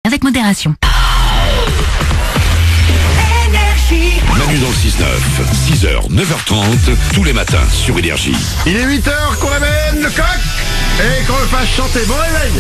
Avec modération. Manu dans le 6-9, 6h, 9h30, tous les matins sur Énergie. Il est 8h qu'on amène le coq et qu'on le fasse chanter. Bon réveil.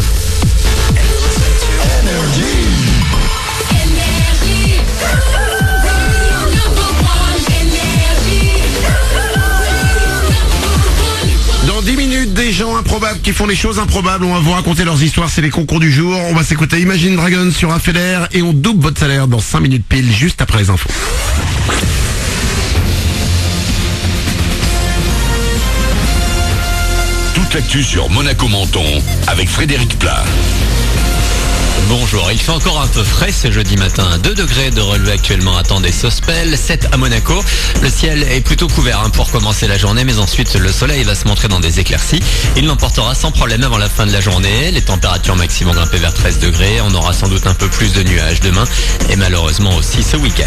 Dans 10 minutes, des gens improbables qui font des choses improbables. On va vous raconter leurs histoires, c'est les concours du jour. On va s'écouter Imagine Dragons sur un FEDER et on double votre salaire dans 5 minutes pile, juste après les infos. Toute l'actu sur Monaco Menton avec Frédéric Plat. Bonjour, il fait encore un peu frais ce jeudi matin. 2 degrés de relevé actuellement attendent des Sospel, 7 à Monaco. Le ciel est plutôt couvert pour commencer la journée, mais ensuite le soleil va se montrer dans des éclaircies. Il l'emportera sans problème avant la fin de la journée. Les températures maximum vont grimper vers 13 degrés. On aura sans doute un peu plus de nuages demain et malheureusement aussi ce week-end.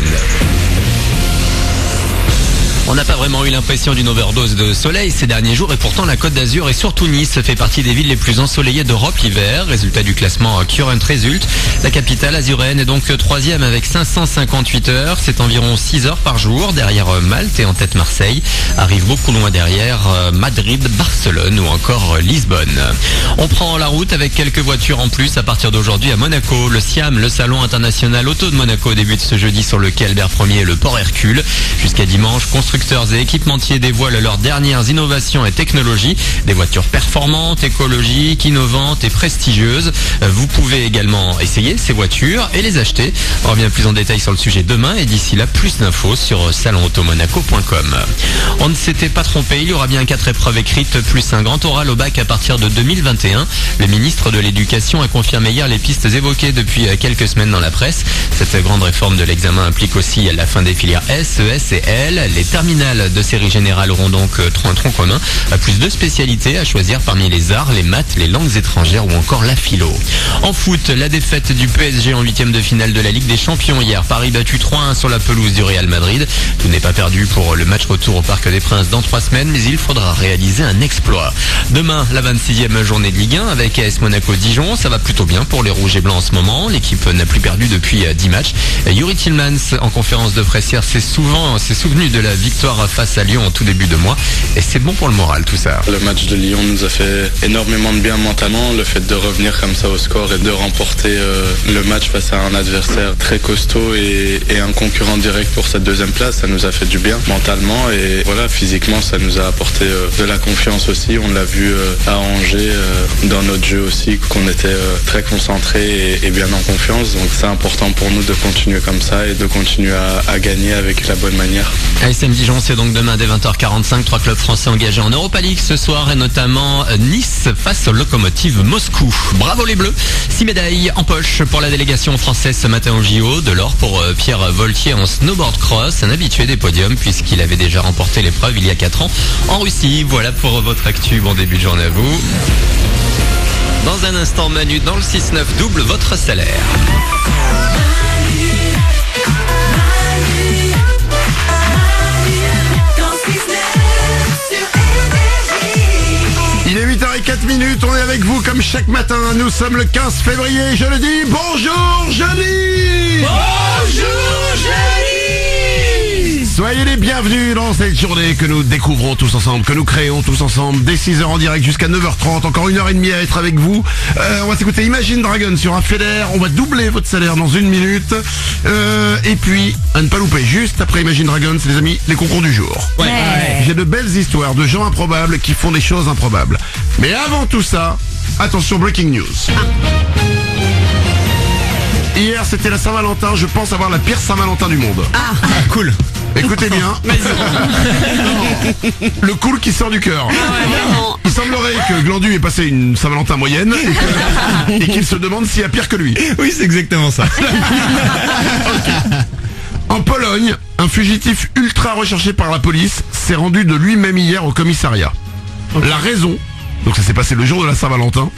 On n'a pas vraiment eu l'impression d'une overdose de soleil ces derniers jours et pourtant la Côte d'Azur et surtout Nice fait partie des villes les plus ensoleillées d'Europe l'hiver. Résultat du classement Current Result. La capitale azuréenne est donc 3e avec 558 heures. C'est environ 6 heures par jour. Derrière Malte et en tête Marseille. Arrive beaucoup loin derrière Madrid, Barcelone ou encore Lisbonne. On prend la route avec quelques voitures en plus à partir d'aujourd'hui à Monaco. Le SIAM, le Salon International Auto de Monaco, débute ce jeudi sur le quai Albert Ier et le port Hercule. Jusqu'à dimanche, constructeurs et équipementiers dévoilent leurs dernières innovations et technologies. Des voitures performantes, écologiques, innovantes et prestigieuses. Vous pouvez également essayer ces voitures et les acheter. On revient plus en détail sur le sujet demain et d'ici là, plus d'infos sur salonautomonaco.com. On ne s'était pas trompé, il y aura bien 4 épreuves écrites plus un grand oral au bac à partir de 2021. Le ministre de l'Éducation a confirmé hier les pistes évoquées depuis quelques semaines dans la presse. Cette grande réforme de l'examen implique aussi la fin des filières S, ES et L. Les terminales de série générale auront donc un tronc commun, plus de spécialités à choisir parmi les arts, les maths, les langues étrangères ou encore la philo. En foot, la défaite du PSG en 8e de finale de la Ligue des Champions hier. Paris battu 3-1 sur la pelouse du Real Madrid. Tout n'est pas perdu pour le match retour au Parc des Princes dans 3 semaines, mais il faudra réaliser un exploit. Demain, la 26e journée de Ligue 1 avec AS Monaco-Dijon. Ça va plutôt bien pour les Rouges et Blancs en ce moment. L'équipe n'a plus perdu depuis 10 matchs. Yuri Tillmans, en conférence de presse hier, s'est souvenu de la victoire face à Lyon en tout début de mois et c'est bon pour le moral tout ça. Le match de Lyon nous a fait énormément de bien mentalement, le fait de revenir comme ça au score et de remporter le match face à un adversaire très costaud et un concurrent direct pour cette 2e place, ça nous a fait du bien mentalement et voilà, physiquement ça nous a apporté de la confiance aussi. On l'a vu à Angers dans notre jeu aussi, qu'on était très concentré et bien en confiance, donc c'est important pour nous de continuer comme ça et de continuer à gagner avec la bonne manière. ASM Dijon, c'est donc demain dès 20h45, 3 clubs français engagés en Europa League ce soir et notamment Nice face au Lokomotiv Moscou. Bravo les Bleus, 6 médailles en poche pour la délégation française ce matin au JO. De l'or pour Pierre Voltier en snowboard cross, un habitué des podiums puisqu'il avait déjà remporté l'épreuve il y a 4 ans en Russie. Voilà pour votre actu, bon début de journée à vous. Dans un instant, Manu dans le 6-9 double votre salaire. Il est 8h04, on est avec vous comme chaque matin. Nous sommes le 15 février, je le dis, bonjour jeudi. Bonjour jeudi. Soyez les bienvenus dans cette journée que nous découvrons tous ensemble, que nous créons tous ensemble, dès 6h en direct jusqu'à 9h30, encore 1h30 à être avec vous. On va s'écouter Imagine Dragons sur un FEDER, on va doubler votre salaire dans 1 minute. Et puis, à ne pas louper, juste après Imagine Dragons, les amis, les concours du jour. Ouais. J'ai de belles histoires de gens improbables qui font des choses improbables. Mais avant tout ça, attention, breaking news. Hier, c'était la Saint-Valentin, je pense avoir la pire Saint-Valentin du monde. Ah, cool. Écoutez bien. Le cool qui sort du cœur. Il semblerait que Glandu ait passé une Saint-Valentin moyenne et qu'il se demande s'il y a pire que lui. Oui, c'est exactement ça. En Pologne, un fugitif ultra recherché par la police s'est rendu de lui-même hier au commissariat. La raison, donc ça s'est passé le jour de la Saint-Valentin,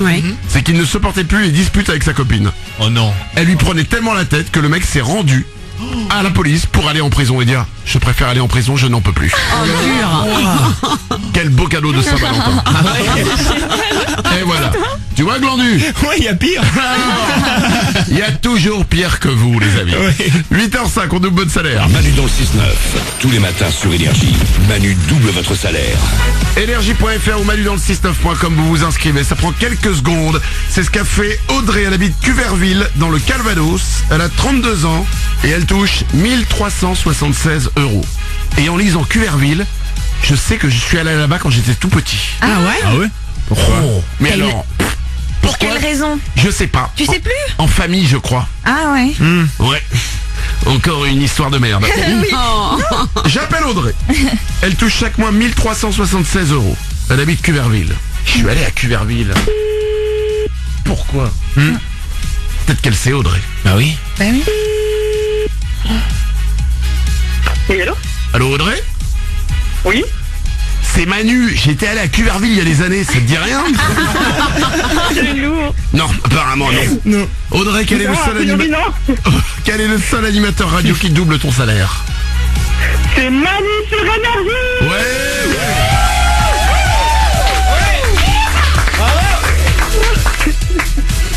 c'est qu'il ne supportait plus les disputes avec sa copine. Oh non. Elle lui prenait tellement la tête que le mec s'est rendu à la police pour aller en prison et dire « Je préfère aller en prison, je n'en peux plus ». Quel beau cadeau de Saint-Valentin. Et voilà. Tu vois, Glandu? Ouais, il y a pire. Il y a toujours pire que vous, les amis. 8h05, on double votre salaire. Manu dans le 6-9. Tous les matins sur Énergie. Manu double votre salaire. Énergie.fr ou Manu dans le 69.com, vous vous inscrivez. Ça prend quelques secondes. C'est ce qu'a fait Audrey. Elle habite Cuverville, dans le Calvados. Elle a 32 ans et elle touche 1376 €. Et en lisant Cuverville, je sais que je suis allé là-bas quand j'étais tout petit. Ah ouais? Ah ouais? Oh, mais alors, Pour pourquoi? quelle raison? Je sais pas. Tu sais plus? En famille, je crois. Ah ouais. Ouais. Encore une histoire de merde. J'appelle Audrey. Elle touche chaque mois 1376 €. Elle habite Cuverville. Je suis allé à Cuverville. Pourquoi? Peut-être qu'elle sait, Audrey. Bah oui. Bah oui. Oui, allô? Allô, Audrey? Oui? C'est Manu. J'étais allé à Cuverville il y a des années. Ça te dit rien? C'est lourd. Non, apparemment non. Audrey, quel est le seul animateur radio qui double ton salaire? C'est Manu sur Énergie. Ouais.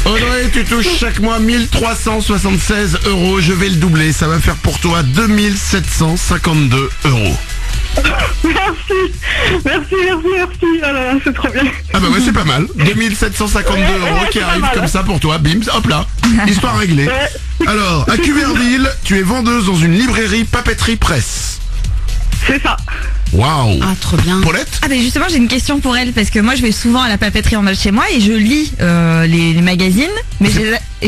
Audrey, tu touches chaque mois 1376 €. Je vais le doubler. Ça va faire pour toi 2752 €. Merci. Oh là là, c'est trop bien. Ah bah ouais, c'est pas mal. 2752 € qui c'est pas arrivent mal. comme ça pour toi. Bim, hop là. Histoire réglée. Ouais, Alors, à Cuverville, tu es vendeuse dans une librairie papeterie presse. c'est ça. Waouh. Ah, trop bien. Paulette? Ah, mais justement, j'ai une question pour elle, parce que moi, je vais souvent à la papeterie en bas de chez moi et je lis les magazines, mais je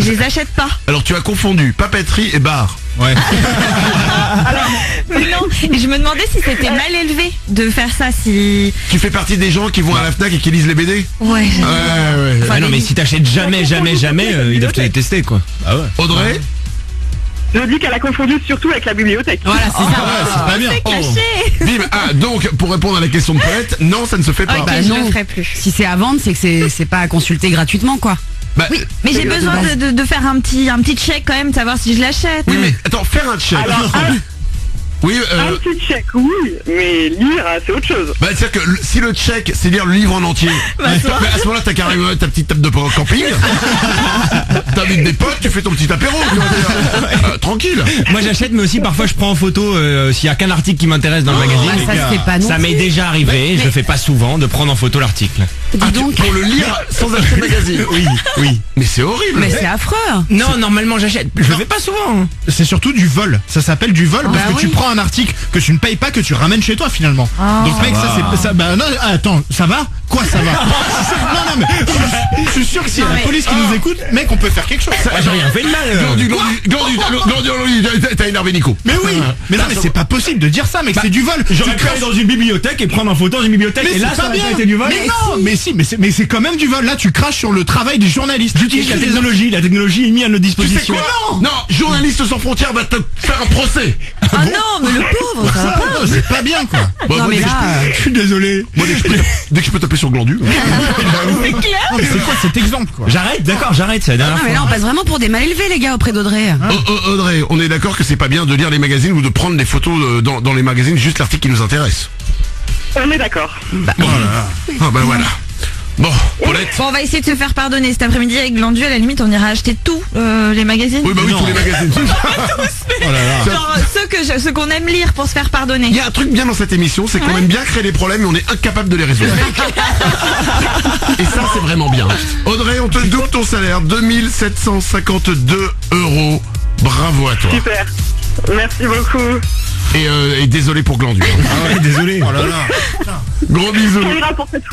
les achète pas. Alors, tu as confondu papeterie et bar. Ouais. Mais non. Et je me demandais si c'était mal élevé de faire ça, si... Tu fais partie des gens qui vont à la FNAC et qui lisent les BD? Ouais. Ouais. Ah non, mais si t'achètes jamais, ils doivent te détester, quoi. Ah ouais. Audrey? Je dis qu'elle a confondu surtout avec la bibliothèque. Voilà, c'est ça. c'est pas bien. C'est caché. Bim. Ah, donc, pour répondre à la question de Paulette, non, ça ne se fait pas. Ok, Bah je non. le ferai plus. Si c'est à vendre, c'est que c'est pas à consulter gratuitement, quoi. Bah, Oui, mais j'ai besoin de faire un petit check quand même, de savoir si je l'achète. oui, mais attends, faire un check. Alors, Oui, un petit chèque, oui, mais lire, c'est autre chose. bah, c'est-à-dire que si le check, c'est lire le livre en entier, mais à ce moment-là, t'as carrément ta petite table de camping, t'invites des potes, tu fais ton petit apéro, tu vois, tranquille. Moi j'achète, mais aussi parfois je prends en photo s'il y a qu'un article qui m'intéresse dans le magazine. bah, ça se fait pas non Ça m'est plus. déjà arrivé, je le fais pas souvent, de prendre en photo l'article. Ah, Dis donc. pour le lire sans acheter le magazine. Oui. Mais c'est horrible. Mais c'est affreux. Non, normalement j'achète. Je le fais pas souvent. C'est surtout du vol. Ça s'appelle du vol parce que tu prends un article que tu ne payes pas, que tu ramènes chez toi finalement. Donc mec, ça c'est ça. Bah non, attends, ça va? Quoi ça va? Non mais je suis sûr que s'il y a la police qui nous écoute, mec, on peut faire quelque chose. J'ai rien fait de mal. Glandu, t'as énervé Nico. Mais oui, mais non mais c'est pas possible de dire ça, mec, c'est du vol. J'aurais Tu pu aller dans une bibliothèque et prendre en photo dans une bibliothèque Mais et là c'est ça pas aurait bien. pas été du vol. Mais non, mais si, mais c'est quand même du vol. Là, tu craches sur le travail des journalistes. J'utilise la technologie est mise à notre Tu sais disposition. quoi? Non, Journalistes sans frontières va te faire un procès. Ah non, mais le pauvre, ça va pas. C'est pas bien quoi. Bon, Non moi, mais dès que là, Je suis désolé. moi, dès que je peux taper sur Glandu. C'est clair. Non, mais c'est quoi cet exemple quoi? J'arrête, d'accord, j'arrête, c'est la dernière non mais là on fois. passe vraiment pour des mal élevés les gars auprès d'Audrey. Audrey, on est d'accord que c'est pas bien de lire les magazines ou de prendre des photos dans les magazines, juste l'article qui nous intéresse. On est d'accord. Ah bah voilà. Bon, Paulette. Bon, on va essayer de se faire pardonner cet après-midi avec Glandu. À la limite, on ira acheter tous les magazines. Oui, bah oui, tous les magazines. Genre ceux qu'on aime lire pour se faire pardonner. Il y a un truc bien dans cette émission, c'est qu'on aime bien créer des problèmes et on est incapable de les résoudre. Et ça, c'est vraiment bien. Audrey, on te double ton salaire, 2752 €. Bravo à toi. Super. Merci beaucoup. Et désolé pour Glandu. Ah ouais, désolé. Oh là là. Gros bisous. On ira pour cette fois.